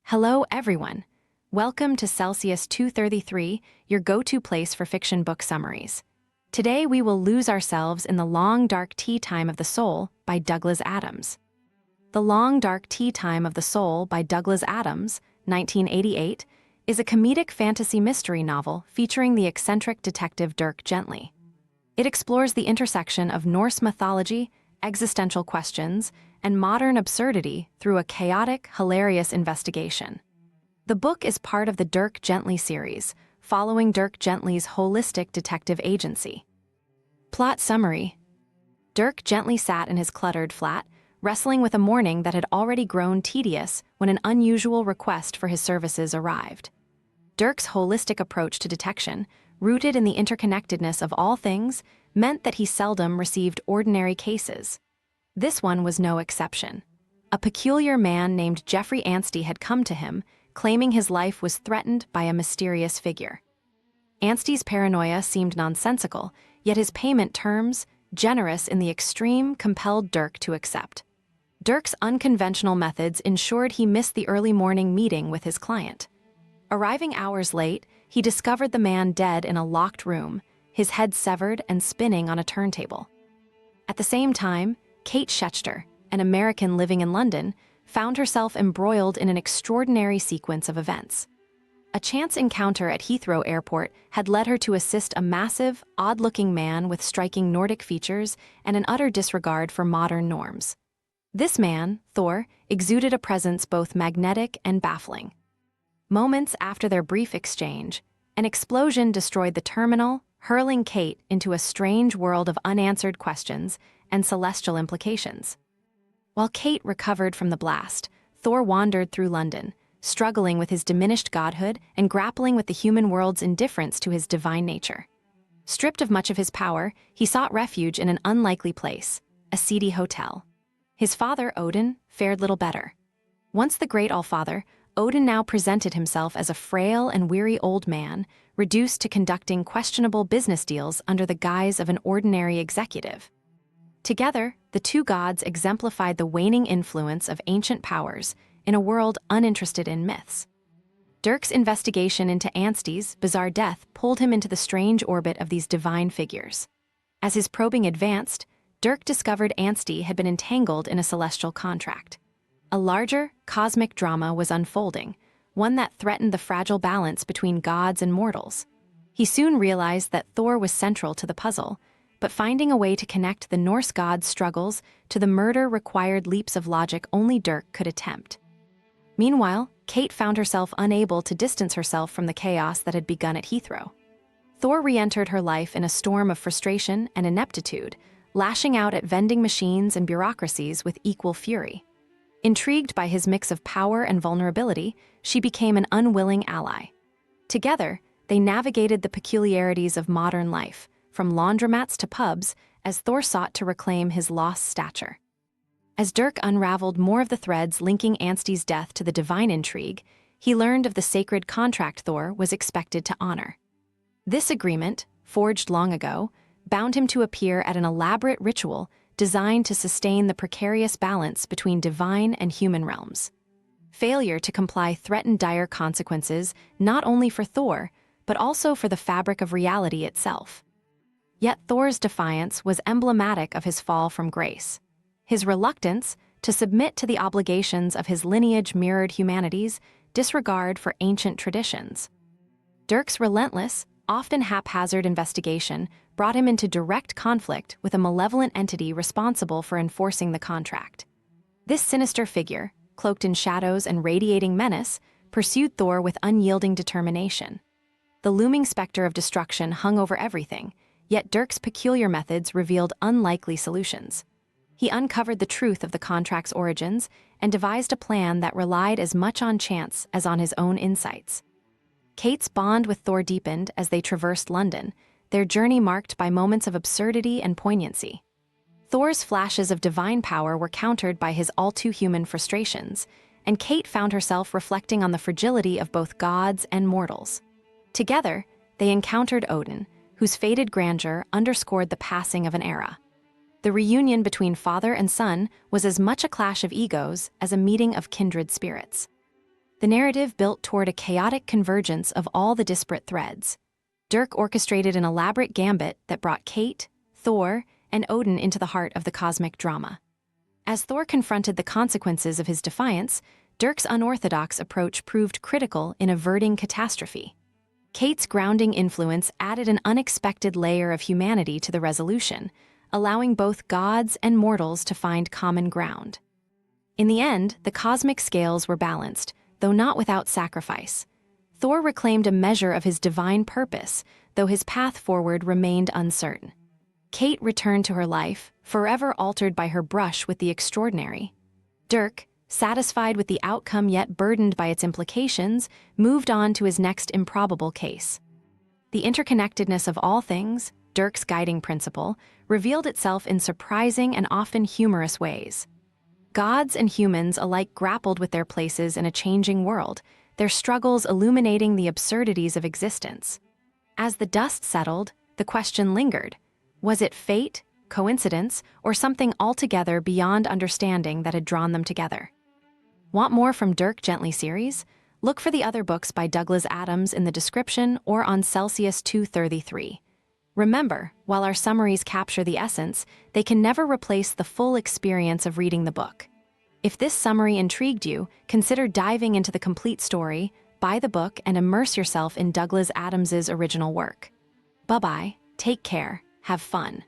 Hello, everyone. Welcome to Celsius 233, your go-to place for fiction book summaries. Today, we will lose ourselves in The Long Dark Tea Time of the Soul by Douglas Adams. The Long Dark Tea Time of the Soul by Douglas Adams, 1988, is a comedic fantasy mystery novel featuring the eccentric detective Dirk Gently. It explores the intersection of Norse mythology, existential questions, and modern absurdity through a chaotic, hilarious investigation. The book is part of the Dirk Gently series, following Dirk Gently's holistic detective agency. Plot summary: Dirk Gently sat in his cluttered flat, wrestling with a morning that had already grown tedious when an unusual request for his services arrived. Dirk's holistic approach to detection, rooted in the interconnectedness of all things, meant that he seldom received ordinary cases. This one was no exception. A peculiar man named Jeffrey Anstey had come to him, claiming his life was threatened by a mysterious figure. Anstey's paranoia seemed nonsensical, yet his payment terms, generous in the extreme, compelled Dirk to accept. Dirk's unconventional methods ensured he missed the early morning meeting with his client. Arriving hours late, he discovered the man dead in a locked room, his head severed and spinning on a turntable. At the same time, Kate Schechter, an American living in London, found herself embroiled in an extraordinary sequence of events. A chance encounter at Heathrow Airport had led her to assist a massive, odd-looking man with striking Nordic features and an utter disregard for modern norms. This man, Thor, exuded a presence both magnetic and baffling. Moments after their brief exchange, an explosion destroyed the terminal, hurling Kate into a strange world of unanswered questions and celestial implications. While Kate recovered from the blast, Thor wandered through London, struggling with his diminished godhood and grappling with the human world's indifference to his divine nature. Stripped of much of his power, he sought refuge in an unlikely place, a seedy hotel. His father, Odin, fared little better. Once the great Allfather, Odin now presented himself as a frail and weary old man, reduced to conducting questionable business deals under the guise of an ordinary executive. Together, the two gods exemplified the waning influence of ancient powers in a world uninterested in myths. Dirk's investigation into Anstey's bizarre death pulled him into the strange orbit of these divine figures. As his probing advanced, Dirk discovered Anstey had been entangled in a celestial contract. A larger, cosmic drama was unfolding, one that threatened the fragile balance between gods and mortals. He soon realized that Thor was central to the puzzle, but finding a way to connect the Norse gods' struggles to the murder required leaps of logic only Dirk could attempt. Meanwhile, Kate found herself unable to distance herself from the chaos that had begun at Heathrow. Thor re-entered her life in a storm of frustration and ineptitude, lashing out at vending machines and bureaucracies with equal fury. Intrigued by his mix of power and vulnerability, she became an unwilling ally. Together, they navigated the peculiarities of modern life, from laundromats to pubs, as Thor sought to reclaim his lost stature. As Dirk unraveled more of the threads linking Anstey's death to the divine intrigue, he learned of the sacred contract Thor was expected to honor. This agreement, forged long ago, bound him to appear at an elaborate ritual designed to sustain the precarious balance between divine and human realms. Failure to comply threatened dire consequences not only for Thor, but also for the fabric of reality itself. Yet Thor's defiance was emblematic of his fall from grace. His reluctance to submit to the obligations of his lineage mirrored humanity's disregard for ancient traditions. Dirk's relentless, often haphazard investigation brought him into direct conflict with a malevolent entity responsible for enforcing the contract. This sinister figure, cloaked in shadows and radiating menace, pursued Thor with unyielding determination. The looming specter of destruction hung over everything, yet Dirk's peculiar methods revealed unlikely solutions. He uncovered the truth of the contract's origins and devised a plan that relied as much on chance as on his own insights. Kate's bond with Thor deepened as they traversed London, their journey marked by moments of absurdity and poignancy. Thor's flashes of divine power were countered by his all-too-human frustrations, and Kate found herself reflecting on the fragility of both gods and mortals. Together, they encountered Odin, whose faded grandeur underscored the passing of an era. The reunion between father and son was as much a clash of egos as a meeting of kindred spirits. The narrative built toward a chaotic convergence of all the disparate threads. Dirk orchestrated an elaborate gambit that brought Kate, Thor, and Odin into the heart of the cosmic drama. As Thor confronted the consequences of his defiance, Dirk's unorthodox approach proved critical in averting catastrophe. Kate's grounding influence added an unexpected layer of humanity to the resolution, allowing both gods and mortals to find common ground. In the end, the cosmic scales were balanced, though not without sacrifice. Thor reclaimed a measure of his divine purpose, though his path forward remained uncertain. Kate returned to her life, forever altered by her brush with the extraordinary. Dirk, satisfied with the outcome yet burdened by its implications, moved on to his next improbable case. The interconnectedness of all things, Dirk's guiding principle, revealed itself in surprising and often humorous ways. Gods and humans alike grappled with their places in a changing world, their struggles illuminating the absurdities of existence. As the dust settled, the question lingered: was it fate, coincidence, or something altogether beyond understanding that had drawn them together? Want more from Dirk Gently series? Look for the other books by Douglas Adams in the description or on Celsius 233. Remember, while our summaries capture the essence, they can never replace the full experience of reading the book. If this summary intrigued you, consider diving into the complete story, buy the book, and immerse yourself in Douglas Adams's original work. Bye-bye, take care, have fun.